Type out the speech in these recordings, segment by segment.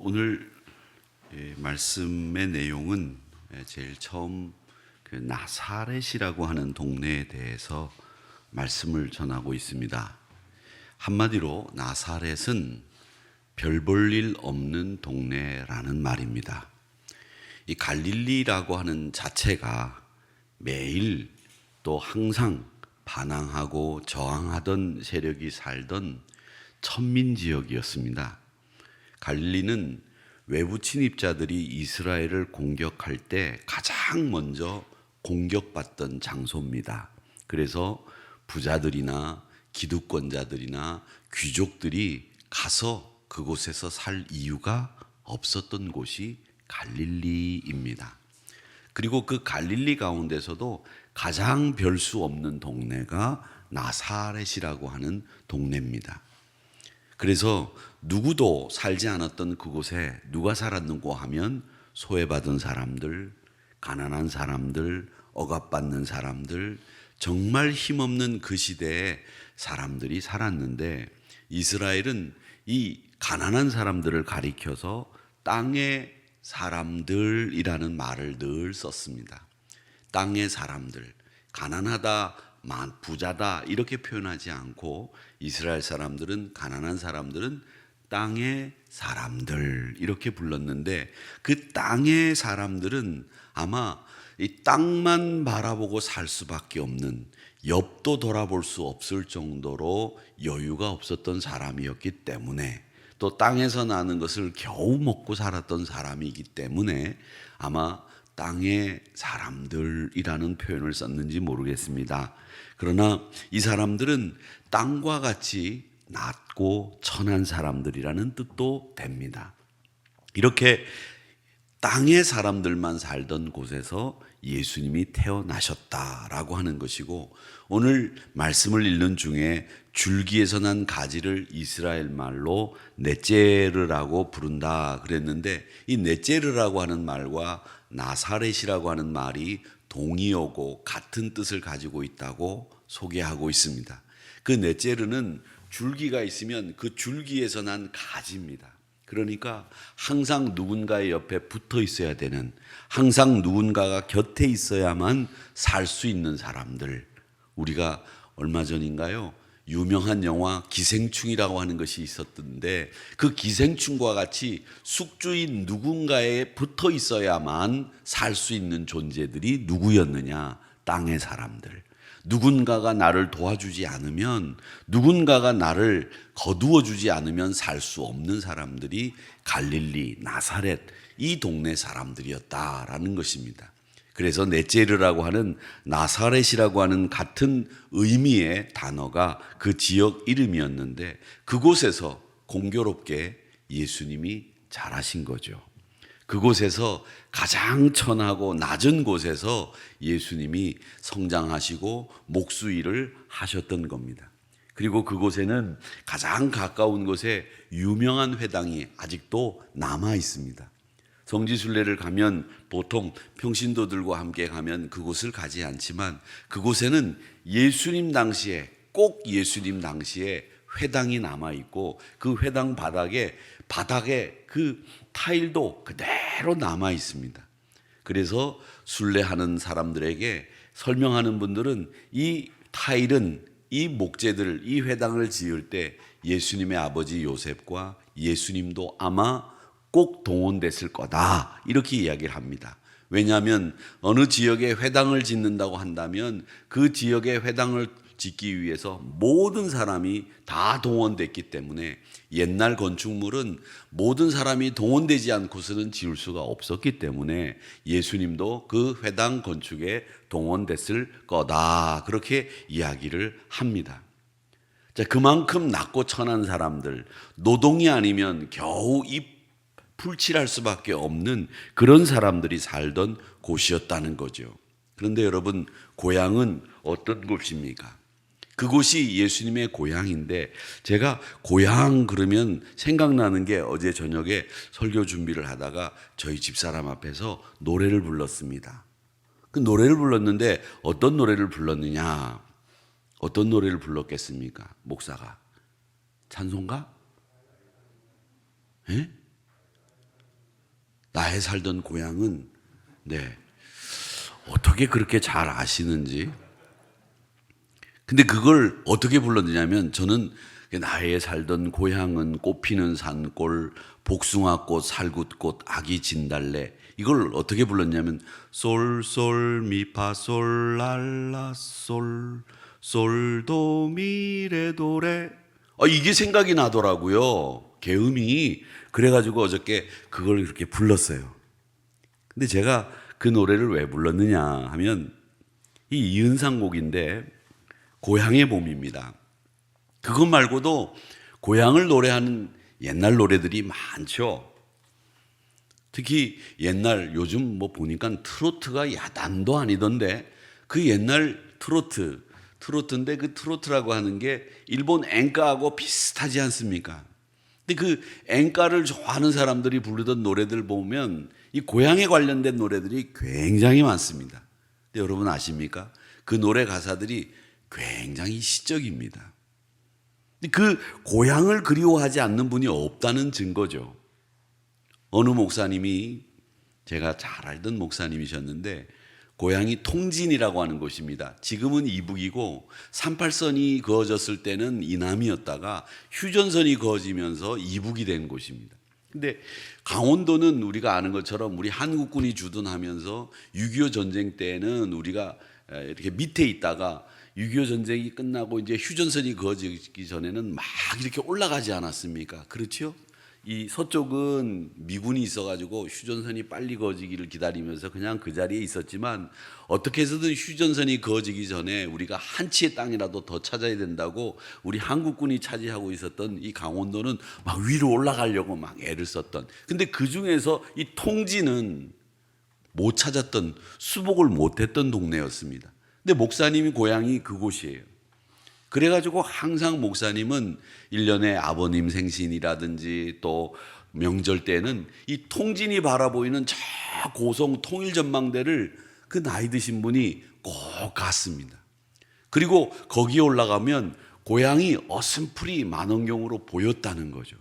오늘 말씀의 내용은 제일 처음 그 나사렛이라고 하는 동네에 대해서 말씀을 전하고 있습니다. 한마디로 나사렛은 별 볼 일 없는 동네라는 말입니다. 이 갈릴리라고 하는 자체가 매일 또 항상 반항하고 저항하던 세력이 살던 천민 지역이었습니다. 갈릴리는 외부 침입자들이 이스라엘을 공격할 때 가장 먼저 공격받던 장소입니다. 그래서 부자들이나 기득권자들이나 귀족들이 가서 그곳에서 살 이유가 없었던 곳이 갈릴리입니다. 그리고 그 갈릴리 가운데서도 가장 별 수 없는 동네가 나사렛이라고 하는 동네입니다. 그래서 누구도 살지 않았던 그곳에 누가 살았는고 하면 소외받은 사람들, 가난한 사람들, 억압받는 사람들, 정말 힘없는 그 시대에 사람들이 살았는데, 이스라엘은 이 가난한 사람들을 가리켜서 땅의 사람들이라는 말을 늘 썼습니다. 땅의 사람들, 가난하다, 부자다 이렇게 표현하지 않고 이스라엘 사람들은, 가난한 사람들은 땅의 사람들 이렇게 불렀는데, 그 땅의 사람들은 아마 이 땅만 바라보고 살 수밖에 없는, 옆도 돌아볼 수 없을 정도로 여유가 없었던 사람이었기 때문에, 또 땅에서 나는 것을 겨우 먹고 살았던 사람이기 때문에 아마 땅의 사람들이라는 표현을 썼는지 모르겠습니다. 그러나 이 사람들은 땅과 같이 낮고 천한 사람들이라는 뜻도 됩니다. 이렇게 땅의 사람들만 살던 곳에서 예수님이 태어나셨다라고 하는 것이고, 오늘 말씀을 읽는 중에 줄기에서 난 가지를 이스라엘 말로 넷제르라고 부른다 그랬는데, 이 넷제르라고 하는 말과 나사렛이라고 하는 말이 동의어고 같은 뜻을 가지고 있다고 소개하고 있습니다. 그 넷제르는 줄기가 있으면 그 줄기에서 난 가지입니다. 그러니까 항상 누군가의 옆에 붙어 있어야 되는, 항상 누군가가 곁에 있어야만 살 수 있는 사람들. 우리가 얼마 전인가요? 유명한 영화 기생충이라고 하는 것이 있었던데, 그 기생충과 같이 숙주인 누군가에 붙어 있어야만 살 수 있는 존재들이 누구였느냐? 땅의 사람들. 누군가가 나를 도와주지 않으면, 누군가가 나를 거두어 주지 않으면 살 수 없는 사람들이 갈릴리, 나사렛 이 동네 사람들이었다라는 것입니다. 그래서 넷제르라고 하는, 나사렛이라고 하는 같은 의미의 단어가 그 지역 이름이었는데, 그곳에서 공교롭게 예수님이 자라신 거죠. 그곳에서 가장 천하고 낮은 곳에서 예수님이 성장하시고 목수일을 하셨던 겁니다. 그리고 그곳에는 가장 가까운 곳에 유명한 회당이 아직도 남아 있습니다. 성지순례를 가면 보통 평신도들과 함께 가면 그곳을 가지 않지만, 그곳에는 예수님 당시에, 꼭 예수님 당시에 회당이 남아 있고, 그 회당 바닥에 그 타일도 그대로 남아 있습니다. 그래서 순례하는 사람들에게 설명하는 분들은 이 타일은, 이 목재들, 이 회당을 지을 때 예수님의 아버지 요셉과 예수님도 아마 꼭 동원됐을 거다 이렇게 이야기를 합니다. 왜냐하면 어느 지역에 회당을 짓는다고 한다면 그 지역에 회당을 짓기 위해서 모든 사람이 다 동원됐기 때문에, 옛날 건축물은 모든 사람이 동원되지 않고서는 지을 수가 없었기 때문에 예수님도 그 회당 건축에 동원됐을 거다 그렇게 이야기를 합니다. 자, 그만큼 낮고 천한 사람들, 노동이 아니면 겨우 이 풀칠할 수밖에 없는 그런 사람들이 살던 곳이었다는 거죠. 그런데 여러분, 고향은 어떤 곳입니까? 그곳이 예수님의 고향인데, 제가 고향 그러면 생각나는 게, 어제 저녁에 설교 준비를 하다가 저희 집사람 앞에서 노래를 불렀습니다. 그 노래를 불렀는데 어떤 노래를 불렀느냐? 어떤 노래를 불렀겠습니까? 목사가 찬송가? 예? 나의 살던 고향은 어떻게 그렇게 잘 아시는지. 근데 그걸 어떻게 불렀느냐면 저는 나의 살던 고향은 꽃피는 산골 복숭아꽃 살굿꽃 아기 진달래 이걸 어떻게 불렀냐면 솔솔 미파솔 랄라솔 솔도미레도레 이게 생각이 나더라고요. 계음이. 그래가지고 어저께 그걸 이렇게 불렀어요. 근데 제가 그 노래를 왜 불렀느냐 하면 이 이은상 곡인데 고향의 봄입니다. 그것 말고도 고향을 노래하는 옛날 노래들이 많죠. 특히 옛날 요즘 뭐 보니까 트로트가 야단도 아니던데 그 옛날 트로트인데 그 트로트라고 하는 게 일본 엔카하고 비슷하지 않습니까? 근데 그 엔카를 좋아하는 사람들이 부르던 노래들 보면 이 고향에 관련된 노래들이 굉장히 많습니다. 근데 여러분 아십니까? 그 노래 가사들이 굉장히 시적입니다. 그 고향을 그리워하지 않는 분이 없다는 증거죠. 어느 목사님이 제가 잘 알던 목사님이셨는데 고향이 통진이라고 하는 곳입니다. 지금은 이북이고 38선이 그어졌을 때는 이남이었다가 휴전선이 그어지면서 이북이 된 곳입니다. 근데 강원도는 우리가 아는 것처럼 우리 한국군이 주둔하면서 6.25 전쟁 때는 우리가 이렇게 밑에 있다가 6.25 전쟁이 끝나고 이제 휴전선이 그어지기 전에는 막 이렇게 올라가지 않았습니까? 그렇죠? 이 서쪽은 미군이 있어가지고 휴전선이 빨리 그어지기를 기다리면서 그냥 그 자리에 있었지만 어떻게 해서든 휴전선이 그어지기 전에 우리가 한 치의 땅이라도 더 찾아야 된다고 우리 한국군이 차지하고 있었던 이 강원도는 막 위로 올라가려고 막 애를 썼던. 근데 그 중에서 이 통지는 못 찾았던, 수복을 못했던 동네였습니다. 근데 목사님이 고향이 그곳이에요. 그래가지고 항상 목사님은 1년에 아버님 생신이라든지 또 명절 때는 이 통진이 바라보이는 저 고성 통일전망대를 그 나이 드신 분이 꼭 갔습니다. 그리고 거기에 올라가면 고향이 어슴풀이 만원경으로 보였다는 거죠.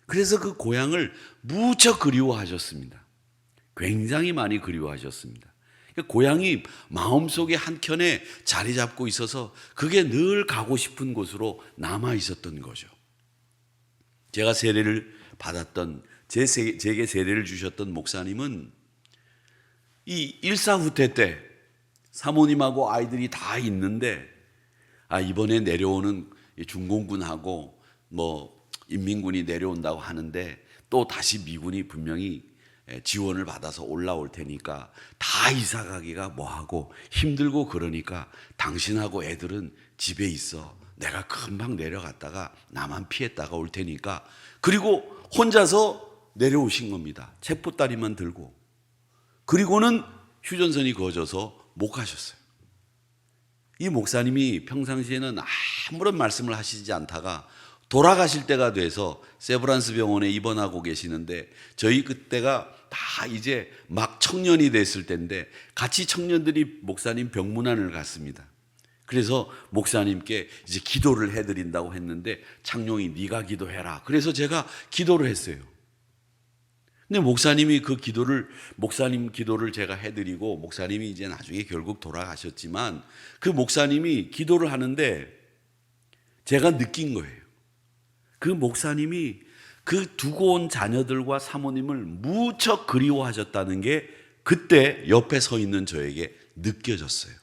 그래서 그 고향을 무척 그리워하셨습니다. 굉장히 많이 그리워하셨습니다. 고향이 마음속에 한켠에 자리 잡고 있어서 그게 늘 가고 싶은 곳으로 남아 있었던 거죠. 제가 세례를 받았던 제게 세례를 주셨던 목사님은 이 일사후퇴 때 사모님하고 아이들이 다 있는데 이번에 내려오는 중공군하고 뭐 인민군이 내려온다고 하는데 또 다시 미군이 분명히 지원을 받아서 올라올 테니까 다 이사 가기가 뭐하고 힘들고 그러니까 당신하고 애들은 집에 있어. 내가 금방 내려갔다가 나만 피했다가 올 테니까. 그리고 혼자서 내려오신 겁니다. 책보따리만 들고. 그리고는 휴전선이 그어져서 못 가셨어요. 이 목사님이 평상시에는 아무런 말씀을 하시지 않다가 돌아가실 때가 돼서 세브란스 병원에 입원하고 계시는데 저희 그때가 다 이제 막 청년이 됐을 때인데 같이 청년들이 목사님 병문안을 갔습니다. 그래서 목사님께 이제 기도를 해드린다고 했는데 창룡이 네가 기도해라. 그래서 제가 기도를 했어요. 근데 목사님 기도를 제가 해드리고 목사님이 이제 나중에 결국 돌아가셨지만 그 목사님이 기도를 하는데 제가 느낀 거예요. 그 목사님이 그 두고 온 자녀들과 사모님을 무척 그리워하셨다는 게 그때 옆에 서 있는 저에게 느껴졌어요.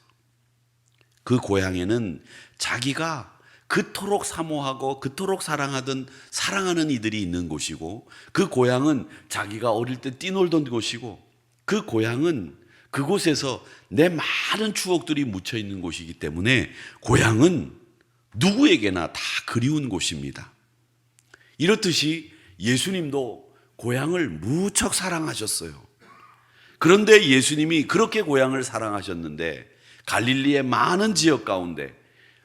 그 고향에는 자기가 그토록 사모하고 그토록 사랑하는 이들이 있는 곳이고 그 고향은 자기가 어릴 때 뛰놀던 곳이고 그 고향은 그곳에서 내 많은 추억들이 묻혀 있는 곳이기 때문에 고향은 누구에게나 다 그리운 곳입니다. 이렇듯이 예수님도 고향을 무척 사랑하셨어요. 그런데 예수님이 그렇게 고향을 사랑하셨는데 갈릴리의 많은 지역 가운데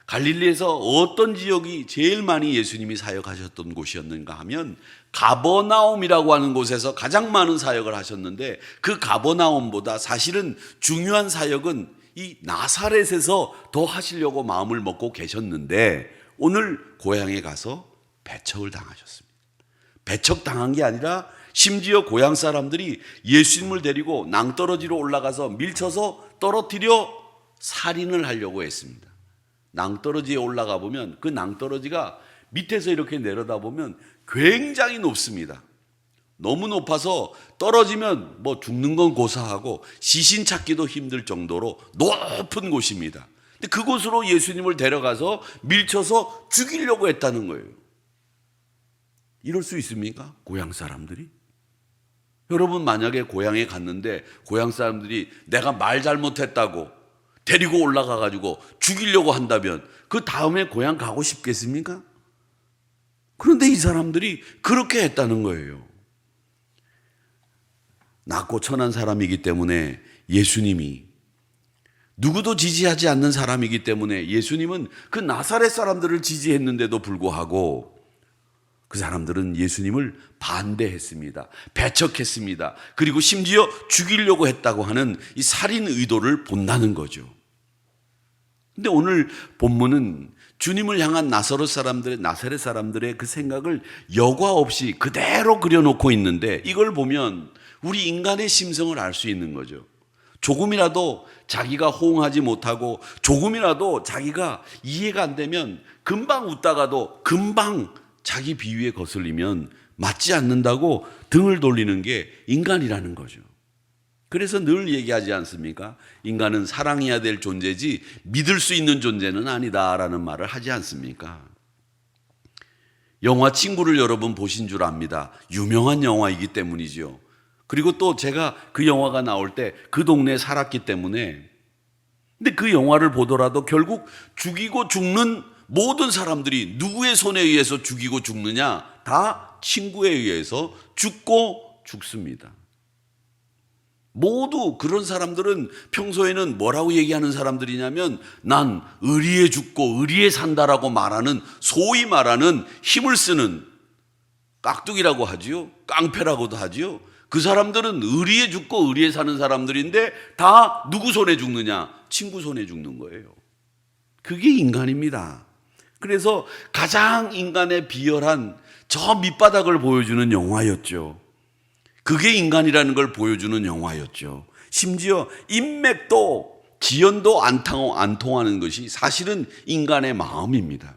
갈릴리에서 어떤 지역이 제일 많이 예수님이 사역하셨던 곳이었는가 하면 가버나움이라고 하는 곳에서 가장 많은 사역을 하셨는데 그 가버나움보다 사실은 중요한 사역은 이 나사렛에서 더 하시려고 마음을 먹고 계셨는데 오늘 고향에 가서 배척을 당하셨습니다. 배척당한 게 아니라 심지어 고향 사람들이 예수님을 데리고 낭떠러지로 올라가서 밀쳐서 떨어뜨려 살인을 하려고 했습니다. 낭떠러지에 올라가 보면 그 낭떠러지가 밑에서 이렇게 내려다보면 굉장히 높습니다. 너무 높아서 떨어지면 뭐 죽는 건 고사하고 시신 찾기도 힘들 정도로 높은 곳입니다. 근데 그곳으로 예수님을 데려가서 밀쳐서 죽이려고 했다는 거예요. 이럴 수 있습니까? 고향 사람들이? 여러분 만약에 고향에 갔는데 고향 사람들이 내가 말 잘못했다고 데리고 올라가 가지고 죽이려고 한다면 그 다음에 고향 가고 싶겠습니까? 그런데 이 사람들이 그렇게 했다는 거예요. 낮고 천한 사람이기 때문에 예수님이 누구도 지지하지 않는 사람이기 때문에 예수님은 그 나사렛 사람들을 지지했는데도 불구하고 그 사람들은 예수님을 반대했습니다. 배척했습니다. 그리고 심지어 죽이려고 했다고 하는 이 살인 의도를 본다는 거죠. 근데 오늘 본문은 주님을 향한 나사렛 사람들의 그 생각을 여과 없이 그대로 그려놓고 있는데 이걸 보면 우리 인간의 심성을 알 수 있는 거죠. 조금이라도 자기가 호응하지 못하고 조금이라도 자기가 이해가 안 되면 금방 웃다가도 금방 자기 비위에 거슬리면 맞지 않는다고 등을 돌리는 게 인간이라는 거죠. 그래서 늘 얘기하지 않습니까? 인간은 사랑해야 될 존재지 믿을 수 있는 존재는 아니다라는 말을 하지 않습니까? 영화 친구를 여러분 보신 줄 압니다. 유명한 영화이기 때문이죠. 그리고 또 제가 그 영화가 나올 때 그 동네에 살았기 때문에 근데 그 영화를 보더라도 결국 죽이고 죽는 모든 사람들이 누구의 손에 의해서 죽이고 죽느냐? 다 친구에 의해서 죽고 죽습니다. 모두 그런 사람들은 평소에는 뭐라고 얘기하는 사람들이냐면 난 의리에 죽고 의리에 산다라고 말하는 소위 말하는 힘을 쓰는 깍두기라고 하지요. 깡패라고도 하지요. 그 사람들은 의리에 죽고 의리에 사는 사람들인데 다 누구 손에 죽느냐? 친구 손에 죽는 거예요. 그게 인간입니다. 그래서 가장 인간의 비열한 저 밑바닥을 보여주는 영화였죠. 그게 인간이라는 걸 보여주는 영화였죠. 심지어 인맥도 지연도 안 통하는 것이 사실은 인간의 마음입니다.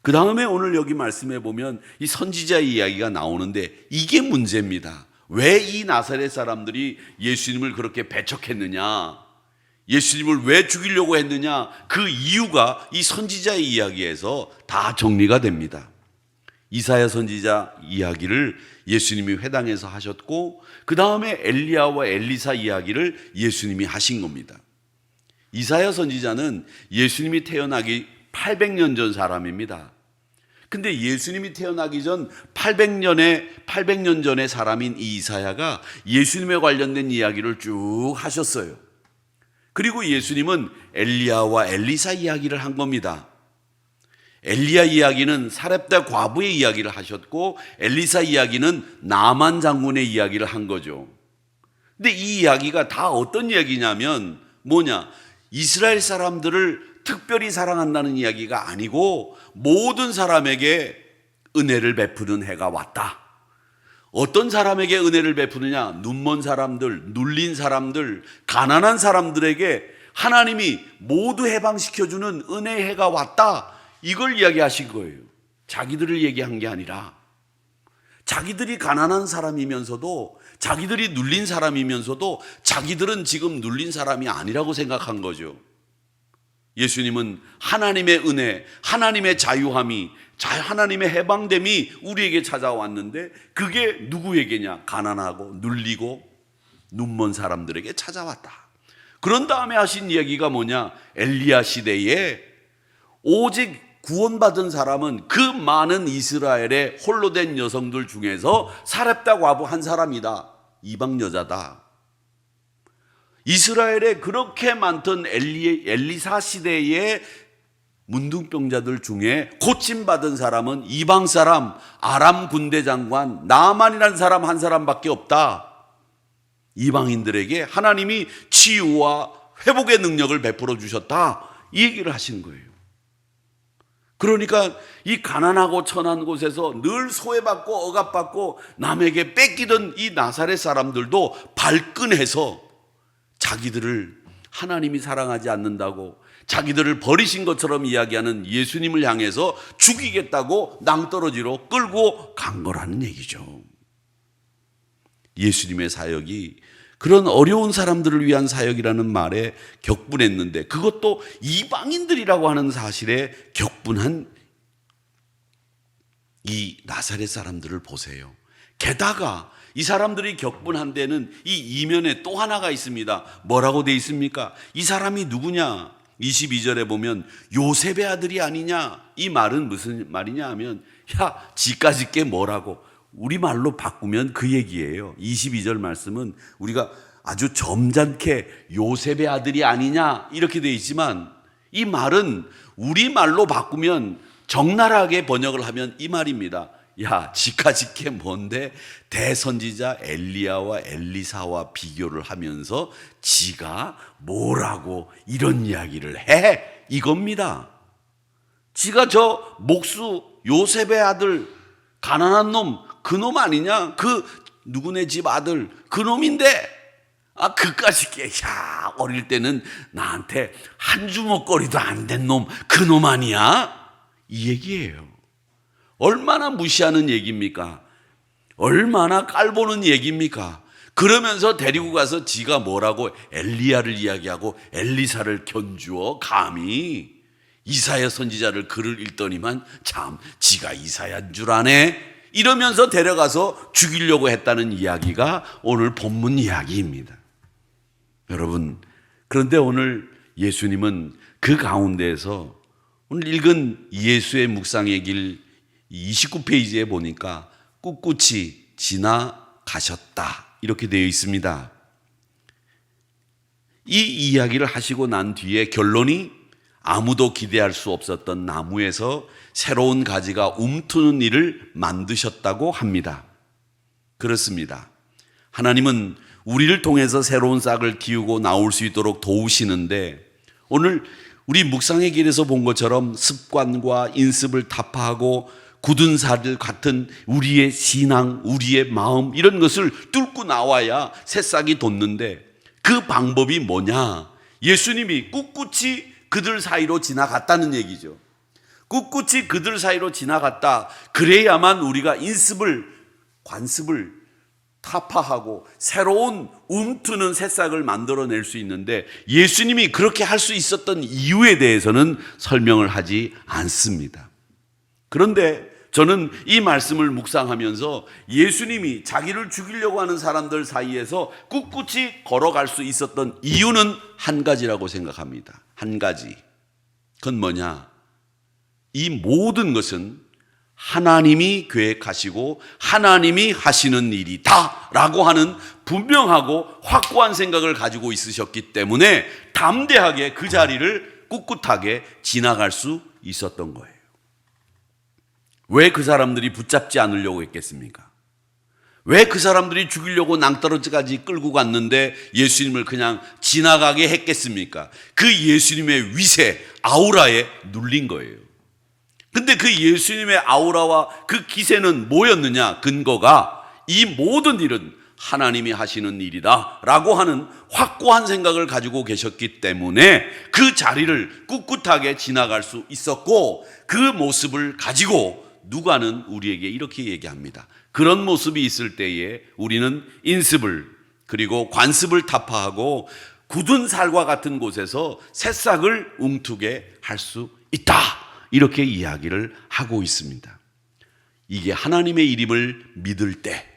그 다음에 오늘 여기 말씀해 보면 이 선지자의 이야기가 나오는데 이게 문제입니다. 왜 이 나사렛 사람들이 예수님을 그렇게 배척했느냐? 예수님을 왜 죽이려고 했느냐? 그 이유가 이 선지자의 이야기에서 다 정리가 됩니다. 이사야 선지자 이야기를 예수님이 회당에서 하셨고 그 다음에 엘리야와 엘리사 이야기를 예수님이 하신 겁니다. 이사야 선지자는 예수님이 태어나기 800년 전 사람입니다. 근데 예수님이 태어나기 전 800년 전의 사람인 이 이사야가 예수님에 관련된 이야기를 쭉 하셨어요. 그리고 예수님은 엘리야와 엘리사 이야기를 한 겁니다. 엘리야 이야기는 사렙다 과부의 이야기를 하셨고 엘리사 이야기는 나만 장군의 이야기를 한 거죠. 근데 이 이야기가 다 어떤 이야기냐면 뭐냐? 이스라엘 사람들을 특별히 사랑한다는 이야기가 아니고 모든 사람에게 은혜를 베푸는 해가 왔다. 어떤 사람에게 은혜를 베푸느냐? 눈먼 사람들, 눌린 사람들, 가난한 사람들에게 하나님이 모두 해방시켜주는 은혜의 해가 왔다. 이걸 이야기하신 거예요. 자기들을 얘기한 게 아니라 자기들이 가난한 사람이면서도 자기들이 눌린 사람이면서도 자기들은 지금 눌린 사람이 아니라고 생각한 거죠. 예수님은 하나님의 은혜, 하나님의 자유함이 하나님의 해방됨이 우리에게 찾아왔는데 그게 누구에게냐? 가난하고 눌리고 눈먼 사람들에게 찾아왔다. 그런 다음에 하신 이야기가 뭐냐? 엘리야 시대에 오직 구원받은 사람은 그 많은 이스라엘의 홀로 된 여성들 중에서 사렙다 과부 한 사람이다. 이방 여자다. 이스라엘에 그렇게 많던 엘리사 시대의 문둥병자들 중에 고침받은 사람은 이방 사람, 아람 군대 장관 나만이라는 사람 한 사람밖에 없다. 이방인들에게 하나님이 치유와 회복의 능력을 베풀어 주셨다. 이 얘기를 하신 거예요. 그러니까 이 가난하고 천한 곳에서 늘 소외받고 억압받고 남에게 뺏기던 이 나사렛 사람들도 발끈해서 자기들을 하나님이 사랑하지 않는다고 자기들을 버리신 것처럼 이야기하는 예수님을 향해서 죽이겠다고 낭떠러지로 끌고 간 거라는 얘기죠. 예수님의 사역이 그런 어려운 사람들을 위한 사역이라는 말에 격분했는데, 그것도 이방인들이라고 하는 사실에 격분한 이 나사렛 사람들을 보세요. 게다가 이 사람들이 격분한 데는 이 이면에 또 하나가 있습니다. 뭐라고 돼 있습니까? 이 사람이 누구냐? 22절에 보면 요셉의 아들이 아니냐? 이 말은 무슨 말이냐 하면, 야, 지까짓 게 뭐라고? 우리말로 바꾸면 그 얘기예요. 22절 말씀은 우리가 아주 점잖게 요셉의 아들이 아니냐 이렇게 되어 있지만, 이 말은 우리말로 바꾸면 적나라하게 번역을 하면 이 말입니다. 야, 지까짓 게 뭔데 대선지자 엘리야와 엘리사와 비교를 하면서 지가 뭐라고 이런 이야기를 해? 이겁니다. 지가 저 목수 요셉의 아들 가난한 놈, 그놈 아니냐? 그 누구네 집 아들 그놈인데, 아, 그까짓 게, 야, 어릴 때는 나한테 한 주먹거리도 안 된 놈, 그놈 아니야? 이 얘기예요. 얼마나 무시하는 얘기입니까? 얼마나 깔보는 얘기입니까? 그러면서 데리고 가서 지가 뭐라고 엘리야를 이야기하고 엘리사를 견주어 감히 이사야 선지자를 글을 읽더니만 참 지가 이사야인 줄 아네? 이러면서 데려가서 죽이려고 했다는 이야기가 오늘 본문 이야기입니다. 여러분, 그런데 오늘 예수님은 그 가운데에서 오늘 읽은 예수의 묵상의 길 29페이지에 보니까 꿋꿋이 지나가셨다 이렇게 되어 있습니다. 이 이야기를 하시고 난 뒤에 결론이 아무도 기대할 수 없었던 나무에서 새로운 가지가 움트는 일을 만드셨다고 합니다. 그렇습니다. 하나님은 우리를 통해서 새로운 싹을 키우고 나올 수 있도록 도우시는데, 오늘 우리 묵상의 길에서 본 것처럼 습관과 인습을 타파하고 굳은 살 같은 우리의 신앙, 우리의 마음, 이런 것을 뚫고 나와야 새싹이 돋는데, 그 방법이 뭐냐? 예수님이 꿋꿋이 그들 사이로 지나갔다는 얘기죠. 꿋꿋이 그들 사이로 지나갔다. 그래야만 우리가 인습을, 관습을 타파하고 새로운 움트는 새싹을 만들어낼 수 있는데, 예수님이 그렇게 할 수 있었던 이유에 대해서는 설명을 하지 않습니다. 그런데 저는 이 말씀을 묵상하면서 예수님이 자기를 죽이려고 하는 사람들 사이에서 꿋꿋이 걸어갈 수 있었던 이유는 한 가지라고 생각합니다. 한 가지. 그건 뭐냐? 이 모든 것은 하나님이 계획하시고 하나님이 하시는 일이다 라고 하는 분명하고 확고한 생각을 가지고 있으셨기 때문에 담대하게 그 자리를 꿋꿋하게 지나갈 수 있었던 거예요. 왜 그 사람들이 붙잡지 않으려고 했겠습니까? 왜 그 사람들이 죽이려고 낭떠러지까지 끌고 갔는데 예수님을 그냥 지나가게 했겠습니까? 그 예수님의 위세, 아우라에 눌린 거예요. 근데 그 예수님의 아우라와 그 기세는 뭐였느냐? 근거가 이 모든 일은 하나님이 하시는 일이다 라고 하는 확고한 생각을 가지고 계셨기 때문에 그 자리를 꿋꿋하게 지나갈 수 있었고, 그 모습을 가지고 누가는 우리에게 이렇게 얘기합니다. 그런 모습이 있을 때에 우리는 인습을, 그리고 관습을 타파하고 굳은 살과 같은 곳에서 새싹을 웅투게 할 수 있다, 이렇게 이야기를 하고 있습니다. 이게 하나님의 일임을 믿을 때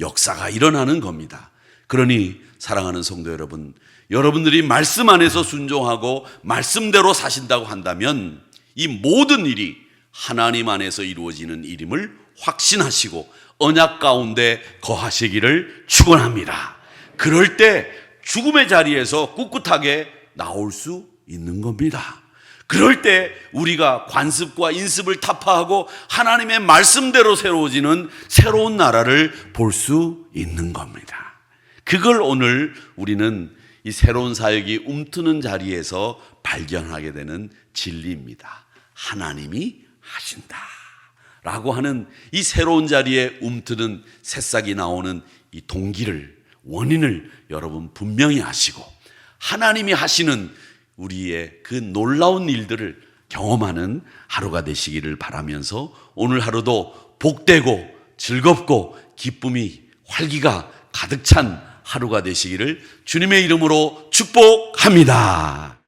역사가 일어나는 겁니다. 그러니 사랑하는 성도 여러분, 여러분들이 말씀 안에서 순종하고 말씀대로 사신다고 한다면 이 모든 일이 하나님 안에서 이루어지는 일임을 확신하시고 언약 가운데 거하시기를 축원합니다. 그럴 때 죽음의 자리에서 꿋꿋하게 나올 수 있는 겁니다. 그럴 때 우리가 관습과 인습을 타파하고 하나님의 말씀대로 세워지는 새로운 나라를 볼 수 있는 겁니다. 그걸 오늘 우리는 이 새로운 사역이 움트는 자리에서 발견하게 되는 진리입니다. 하나님이 하신다 라고 하는 이 새로운 자리에 움트는 새싹이 나오는 이 동기를, 원인을 여러분 분명히 아시고 하나님이 하시는 우리의 그 놀라운 일들을 경험하는 하루가 되시기를 바라면서 오늘 하루도 복되고 즐겁고 기쁨이 활기가 가득 찬 하루가 되시기를 주님의 이름으로 축복합니다.